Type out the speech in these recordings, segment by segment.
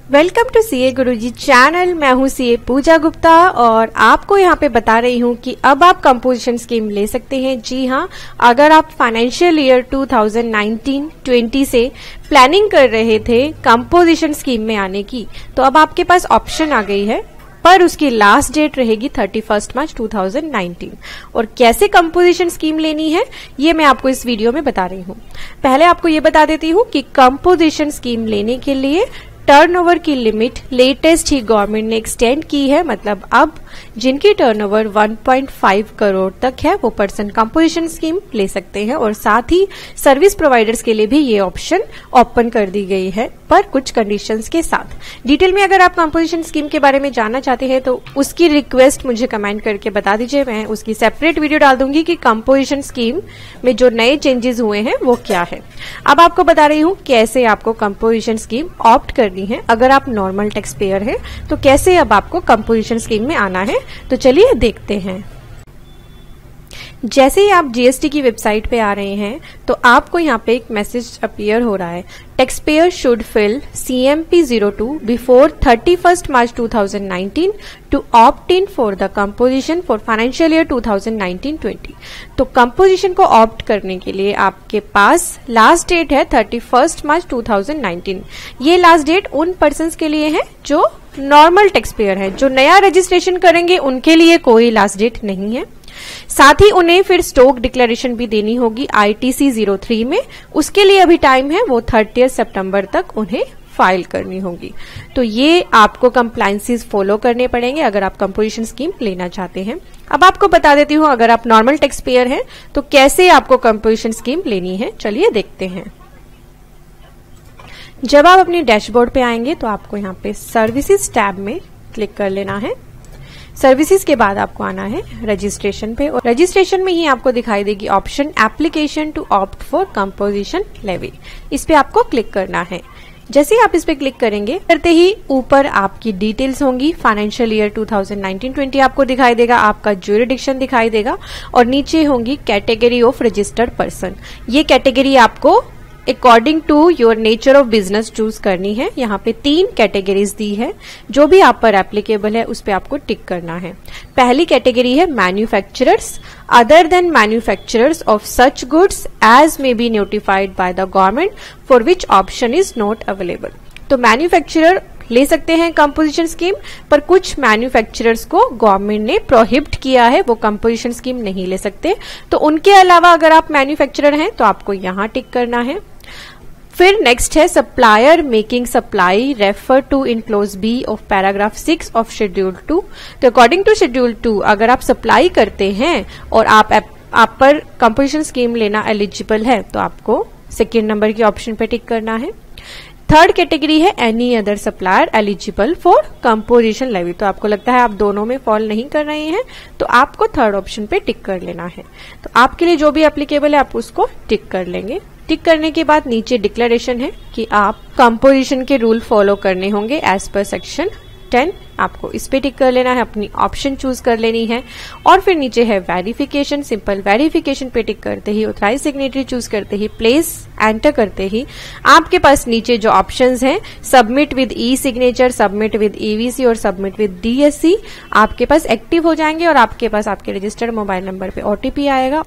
Welcome to CA Guruji channel. मैं हूं CA पूजा गुप्ता और आपको यहां पे बता रही हूं कि अब आप कंपोजिशन स्कीम ले सकते हैं। जी हां, अगर आप फाइनेंशियल ईयर 2019-20 से प्लानिंग कर रहे थे कंपोजिशन स्कीम में आने की, तो अब आपके पास ऑप्शन आ गई है, पर उसकी लास्ट डेट रहेगी 31 मार्च 2019। और कैसे कंपोजिशन स्कीम लेनी है ये मैं आपको इस वीडियो में बता रही हूं। पहले आपको ये बता देती हूं कि कंपोजिशन स्कीम लेने के लिए टर्नओवर की लिमिट लेटेस्ट ही गवर्नमेंट ने एक्सटेंड की है। मतलब अब जिनकी टर्नओवर 1.5 करोड़ तक है वो पर्सन कंपोजिशन स्कीम ले सकते हैं, और साथ ही सर्विस प्रोवाइडर्स के लिए भी ये ऑप्शन ओपन कर दी गई है, पर कुछ कंडीशंस के साथ। डिटेल में अगर आप कंपोजिशन स्कीम के बारे में जानना चाहते हैं तो उसकी रिक्वेस्ट मुझे कमेंट करके बता दीजिए, मैं उसकी सेपरेट वीडियो डाल दूंगी कि कंपोजिशन स्कीम में जो नए चेंजेस हुए हैं वो क्या है। अब आपको बता रही हूँ कैसे आपको कंपोजिशन स्कीम ऑप्ट करनी है। अगर आप नॉर्मल टैक्स पेयर हैं तो कैसे अब आपको कंपोजिशन स्कीम में आना है, तो चलिए देखते हैं। जैसे ही आप जीएसटी की वेबसाइट पे आ रहे हैं तो आपको यहाँ पे एक मैसेज अपीयर हो रहा है, tax payer should fill CMP02 before 31 March 2019 to opt in for the composition for financial year 2019-20। तो कंपोजिशन को ऑप्ट करने के लिए आपके पास लास्ट डेट है 31 मार्च 2019। ये लास्ट डेट उन पर्सन्स के लिए है जो नॉर्मल टैक्स पेयर है। जो नया रजिस्ट्रेशन करेंगे उनके लिए कोई लास्ट डेट नहीं है। साथ ही उन्हें फिर स्टॉक डिक्लेरेशन भी देनी होगी ITC 03 में, उसके लिए अभी टाइम है, वो 30 सितंबर तक उन्हें फाइल करनी होगी। तो ये आपको कंप्लायंसेस फॉलो करने पड़ेंगे अगर आप कंपोजिशन स्कीम लेना चाहते हैं। अब आपको बता देती हूँ अगर आप नॉर्मल टैक्स पेयर हैं तो कैसे आपको कंपोजिशन स्कीम लेनी है, चलिए देखते हैं। जब आप अपने डैशबोर्ड पे आएंगे तो आपको यहाँ पे सर्विसेज टैब में क्लिक कर लेना है। सर्विसेज के बाद आपको आना है रजिस्ट्रेशन पे, और रजिस्ट्रेशन में ही आपको दिखाई देगी option application to opt for composition levy. इस पे आपको क्लिक करना है। जैसे ही आप इस पे क्लिक करेंगे करते ही ऊपर आपकी डिटेल्स होंगी। फाइनेंशियल ईयर 2019-20 आपको दिखाई देगा, आपका ज्यूरिडिक्शन दिखाई देगा, और नीचे होंगी कैटेगरी ऑफ रजिस्टर्ड पर्सन। ये कैटेगरी आपको according to your nature of business choose करनी है। यहाँ पे 3 कैटेगरीज दी है, जो भी आप पर एप्लीकेबल है उस पे आपको टिक करना है। पहली कैटेगरी है manufacturers other than manufacturers of such goods as may be notified by the government for which option is not available. तो मैन्युफैक्चरर ले सकते हैं कंपोजिशन स्कीम, पर कुछ मैन्युफैक्चरर्स को गवर्नमेंट ने प्रोहिबिट किया है, वो कंपोजिशन स्कीम नहीं ले सकते। तो उनके अलावा अगर आप मैन्युफैक्चरर हैं तो आपको यहाँ टिक करना है। फिर नेक्स्ट है supplier making supply refer to in clause B of paragraph 6 of schedule 2। तो अकॉर्डिंग टू शेड्यूल 2 अगर आप सप्लाई करते हैं और आप पर कंपोजिशन स्कीम लेना एलिजिबल है तो आपको सेकेंड नंबर की ऑप्शन पे टिक करना है। थर्ड कैटेगरी है any other supplier eligible for composition levy. तो आपको लगता है आप दोनों में फॉल नहीं कर रहे हैं तो आपको थर्ड ऑप्शन पे टिक कर लेना है। तो आपके लिए जो भी एप्लीकेबल है आप उसको टिक कर लेंगे। टिक करने के बाद नीचे डिक्लेरेशन है कि आप कंपोजिशन के रूल फॉलो करने होंगे एज पर सेक्शन 10। आपको इस पे टिक कर लेना है, अपनी ऑप्शन चूज कर लेनी है। और फिर नीचे है वेरिफिकेशन। सिंपल वेरिफिकेशन पे टिक करते ही, ऑथराइज सिग्नेटरी चूज करते ही, प्लेस एंटर करते ही आपके पास नीचे जो ऑप्शंस हैं submit with E signature, submit with EVC और सबमिट विद DSC आपके पास एक्टिव हो जाएंगे, और आपके पास आपके रजिस्टर्ड मोबाइल नंबर पे OTP आएगा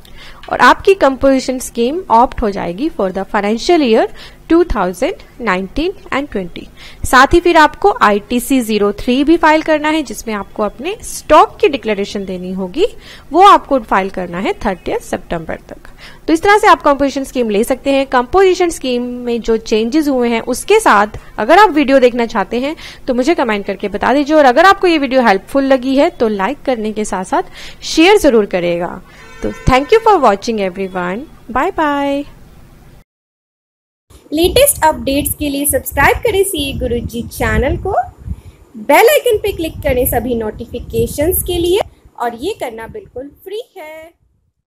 और आपकी कंपोजिशन स्कीम ऑप्ट हो जाएगी for the financial year 2019 and 20। साथ ही फिर आपको ITC 03 भी फाइल करना है, जिसमें आपको अपने स्टॉक की डिक्लेरेशन देनी होगी। वो आपको फाइल करना है 30 सितंबर तक। तो इस तरह से आप कंपोजिशन स्कीम ले सकते हैं। कंपोजिशन स्कीम में जो चेंजेस हुए हैं उसके साथ अगर आप वीडियो देखना चाहते हैं तो मुझे कमेंट करके बता दीजिए, और अगर आपको ये वीडियो हेल्पफुल लगी है तो लाइक करने के साथ साथ शेयर जरूर करिएगा। तो thank you for watching everyone, bye bye. Latest updates के लिए सब्सक्राइब करें सीए गुरुजी चैनल को, बेल आइकन पे क्लिक करें सभी नोटिफिकेशंस के लिए, और ये करना बिल्कुल फ्री है।